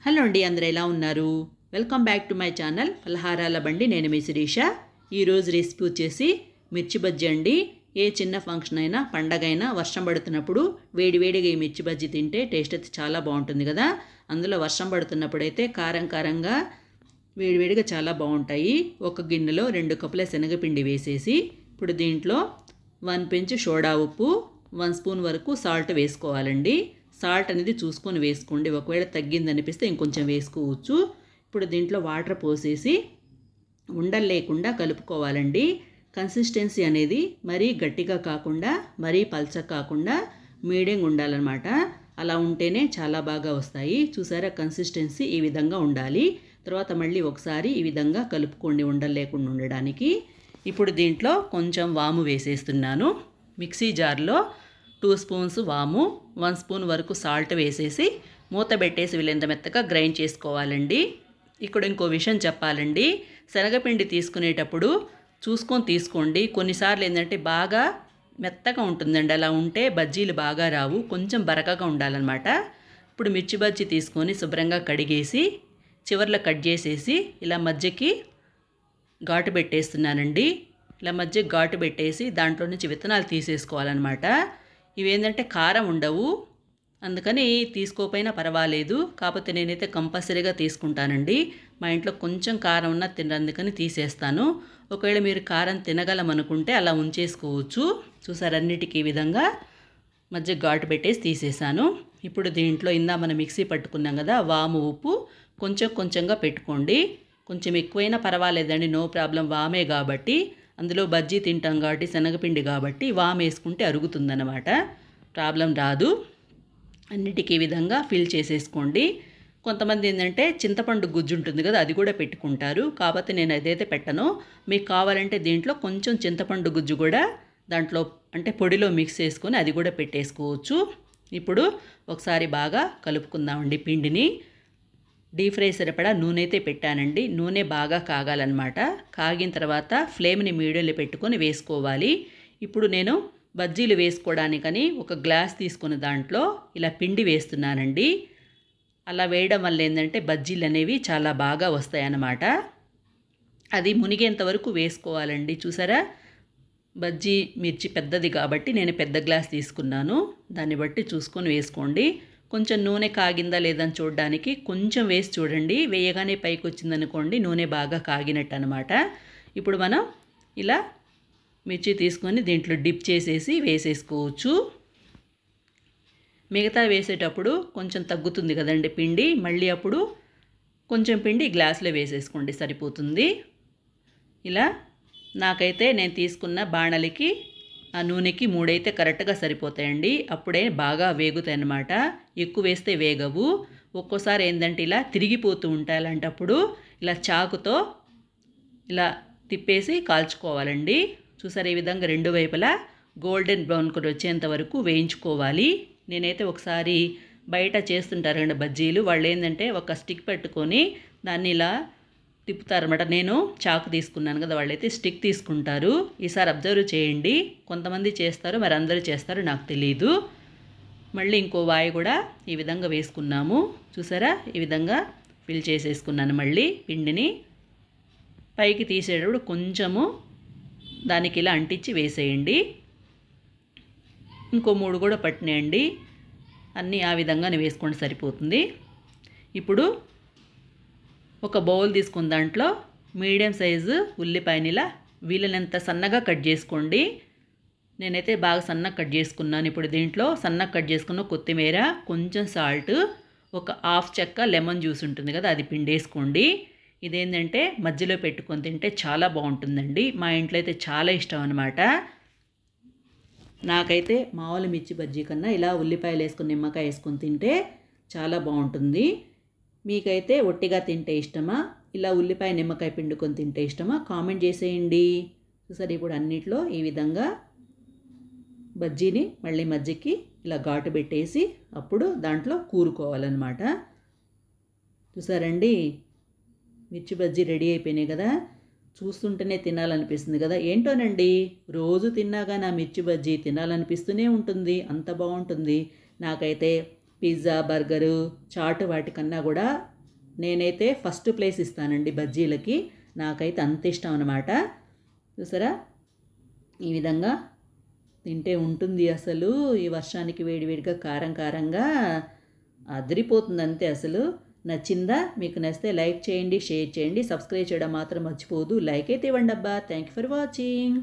Hello అండి, అందరూ ఎలా ఉన్నారు? Welcome back to my channel ఫలహారాల బండి. నేను మీ శిరీష. ఈరోజు రెసిపీ వచ్చేసి మిర్చి బజ్జీ అండి. ఏ చిన్న ఫంక్షన్ అయినా, పండగ అయినా, వర్షం పడుతున్నప్పుడు వేడివేడిగా ఈ మిర్చి బజ్జీ తింటే టేస్ట్ అయితే చాలా బాగుంటుంది కదా. అందులో వర్షం పడుతున్నప్పుడు అయితే కారం కారంగా వేడివేడిగా చాలా బాగుంటాయి. ఒక గిన్నెలో 2 కప్పుల శనగపిండి వేసేసి ఇప్పుడు దీంట్లో 1 పించ్ సోడా ఉప్పు, 1 స్పూన్ వరకు సాల్ట్ వేసుకోవాలండి. సాల్ట్ అనేది చూసుకొని వేసుకోండి. ఒకవేళ తగ్గిందనిపిస్తే ఇంకొంచెం వేసుకోవచ్చు. ఇప్పుడు దీంట్లో వాటర్ పోసేసి ఉండలు లేకుండా కలుపుకోవాలండి. కన్సిస్టెన్సీ అనేది మరీ గట్టిగా కాకుండా మరీ పల్చగా కాకుండా మీడియంగా ఉండాలన్నమాట. అలా ఉంటేనే చాలా బాగా వస్తాయి. చూసారా, కన్సిస్టెన్సీ ఈ విధంగా ఉండాలి. తర్వాత మళ్ళీ ఒకసారి ఈ విధంగా కలుపుకోండి ఉండలు లేకుండా ఉండడానికి. ఇప్పుడు దీంట్లో కొంచెం వాము వేసేస్తున్నాను. మిక్సీ జార్లో 2 స్పూన్స్ వాము, 1 స్పూన్ వరకు సాల్ట్ వేసేసి మూత పెట్టేసి వీళ్ళంత మెత్తగా గ్రైండ్ చేసుకోవాలండి. ఇక్కడ ఇంకో విషయం చెప్పాలండి. శనగపిండి తీసుకునేటప్పుడు చూసుకొని తీసుకోండి. కొన్నిసార్లు ఏంటంటే బాగా మెత్తగా ఉంటుందండి. అలా ఉంటే బజ్జీలు బాగా రావు. కొంచెం బరకగా ఉండాలన్నమాట. ఇప్పుడు మిర్చి బజ్జీ తీసుకొని శుభ్రంగా కడిగేసి చివర్లో కట్ చేసేసి ఇలా మధ్యకి ఘాటు పెట్టేస్తున్నానండి. ఇలా మధ్యకి ఘాటు పెట్టేసి దాంట్లో నుంచి విత్తనాలు తీసేసుకోవాలన్నమాట. ఇవేంటంటే కారం ఉండవు, అందుకని తీసుకోపోయినా పర్వాలేదు. కాకపోతే నేనైతే కంపల్సరీగా తీసుకుంటానండి. మా ఇంట్లో కొంచెం కారం ఉన్నా తినందుకని తీసేస్తాను. ఒకవేళ మీరు కారం తినగలమనుకుంటే అలా ఉంచేసుకోవచ్చు. చూసారన్నిటికీ ఈ విధంగా మధ్య ఘాటు పెట్టేసి తీసేసాను. ఇప్పుడు దీంట్లో మనం మిక్సీ పట్టుకున్నాం కదా, వాము ఉప్పు కొంచెం కొంచెంగా పెట్టుకోండి. కొంచెం ఎక్కువైనా పర్వాలేదండి, నో ప్రాబ్లం. వామే కాబట్టి, అందులో బజ్జీ తింటాం కాబట్టి, శనగపిండి కాబట్టి వాము వేసుకుంటే అరుగుతుందన్నమాట, ప్రాబ్లం రాదు. అన్నిటికీ ఈ విధంగా ఫిల్ చేసేసుకోండి. కొంతమంది ఏంటంటే చింతపండు గుజ్జు ఉంటుంది కదా, అది కూడా పెట్టుకుంటారు. కాకపోతే నేను అదైతే పెట్టను. మీకు కావాలంటే దీంట్లో కొంచెం చింతపండు గుజ్జు కూడా దాంట్లో అంటే పొడిలో మిక్స్ చేసుకొని అది కూడా పెట్టేసుకోవచ్చు. ఇప్పుడు ఒకసారి బాగా కలుపుకుందామండి పిండిని. డీప్ ఫ్రై సరిపడా నూనె అయితే పెట్టానండి. నూనె బాగా కాగాలన్నమాట. కాగిన తర్వాత ఫ్లేమ్ని మీడియంలో పెట్టుకొని వేసుకోవాలి. ఇప్పుడు నేను బజ్జీలు వేసుకోవడానికని ఒక గ్లాస్ తీసుకుని దాంట్లో ఇలా పిండి వేస్తున్నానండి. అలా వేయడం వల్ల ఏంటంటే బజ్జీలు అనేవి చాలా బాగా వస్తాయన్నమాట. అది మునిగేంత వరకు వేసుకోవాలండి. చూసారా, బజ్జీ మిర్చి పెద్దది కాబట్టి నేను పెద్ద గ్లాస్ తీసుకున్నాను. దాన్ని బట్టి చూసుకొని వేసుకోండి. కొంచెం నూనె కాగిందా లేదని చూడడానికి కొంచెం వేసి చూడండి. వేయగానే పైకి వచ్చిందనుకోండి, నూనె బాగా కాగినట్టు అనమాట. ఇప్పుడు మనం ఇలా మిర్చి తీసుకొని దీంట్లో డిప్ చేసేసి వేసేసుకోవచ్చు. మిగతా వేసేటప్పుడు కొంచెం తగ్గుతుంది కదండి పిండి, మళ్ళీ అప్పుడు కొంచెం పిండి గ్లాసులో వేసేసుకోండి, సరిపోతుంది. ఇలా నాకైతే నేను తీసుకున్న బాణలికి ఆ నూనెకి 3 అయితే కరెక్ట్గా సరిపోతాయండి. అప్పుడే బాగా వేగుతాయి అన్నమాట. ఎక్కువ వేస్తే వేగవు. ఒక్కోసారి ఏంటంటే ఇలా తిరిగిపోతూ ఉంటాయి. అలాంటప్పుడు ఇలా చాకుతో ఇలా తిప్పేసి కాల్చుకోవాలండి. చూసారు, ఈ విధంగా 2 వైపులా గోల్డెన్ బ్రౌన్ కలర్ వచ్చేంత వరకు వేయించుకోవాలి. నేనైతే ఒకసారి బయట చేస్తుంటారు కదా బజ్జీలు, వాళ్ళు ఏంటంటే ఒక స్టిక్ పెట్టుకొని దాన్ని ఇలా తిప్పుతారన్నమాట. నేను చాకు తీసుకున్నాను కదా, వాళ్ళైతే స్టిక్ తీసుకుంటారు. ఈసారి అబ్జర్వ్ చేయండి. కొంతమంది చేస్తారు, మరి అందరూ చేస్తారు నాకు తెలియదు. మళ్ళీ ఇంకో వాయి కూడా ఈ విధంగా వేసుకున్నాము. చూసారా, ఈ విధంగా ఫిల్ చేసేసుకున్నాను. మళ్ళీ పిండిని పైకి తీసేటప్పుడు కొంచెము దానికి ఇలా అంటించి వేసేయండి. ఇంకో 3 కూడా పట్టినాయండి. అన్నీ ఆ విధంగానే వేసుకోండి, సరిపోతుంది. ఇప్పుడు ఒక బౌల్ తీసుకున్న దాంట్లో మీడియం సైజు ఉల్లిపాయని ఇలా వీలైనంత సన్నగా కట్ చేసుకోండి. నేనైతే బాగా సన్నగా కట్ చేసుకున్నాను. ఇప్పుడు దీంట్లో సన్నగా కట్ చేసుకున్న కొత్తిమీర, కొంచెం సాల్ట్, ఒక హాఫ్ చెక్క లెమన్ జ్యూస్ ఉంటుంది కదా, అది పిండేసుకోండి. ఇదేంటంటే మధ్యలో పెట్టుకొని తింటే చాలా బాగుంటుందండి. మా ఇంట్లో అయితే చాలా ఇష్టం అనమాట. నాకైతే మామూలు మిర్చి బజ్జీ కన్నా ఇలా ఉల్లిపాయలు వేసుకొని నిమ్మకాయ వేసుకొని తింటే చాలా బాగుంటుంది. మీకైతే ఒట్టిగా తింటే ఇష్టమా, ఇలా ఉల్లిపాయ నిమ్మకాయ పిండుకొని తింటే ఇష్టమా, కామెంట్ చేసేయండి. చూసారు, ఇప్పుడు అన్నిట్లో ఈ విధంగా బజ్జీని మళ్ళీ మధ్యకి ఇలా ఘాటు పెట్టేసి అప్పుడు దాంట్లో కూరుకోవాలన్నమాట. చూసారండి, మిర్చి బజ్జీ రెడీ అయిపోయినాయి కదా. చూస్తుంటేనే తినాలనిపిస్తుంది కదా. ఏంటోనండి, రోజు తిన్నాగా నా మిర్చి బజ్జీ తినాలనిపిస్తూనే ఉంటుంది. అంత బాగుంటుంది. నాకైతే పిజ్జా, బర్గరు, చాట్ వాటికన్నా కూడా నేనైతే ఫస్ట్ ప్లేస్ ఇస్తానండి బజ్జీలకి. నాకైతే అంత ఇష్టం అన్నమాట. చూసారా, ఈ విధంగా తింటే ఉంటుంది అసలు. ఈ వర్షానికి వేడివేడిగా కారం కారంగా అదిరిపోతుంది అంతే అసలు. నచ్చిందా? మీకు నచ్చితే లైక్ చేయండి, షేర్ చేయండి, సబ్స్క్రైబ్ చేయడం మాత్రం మర్చిపోదు. లైక్ అయితే ఇవ్వండి అబ్బా. Thank you for watching.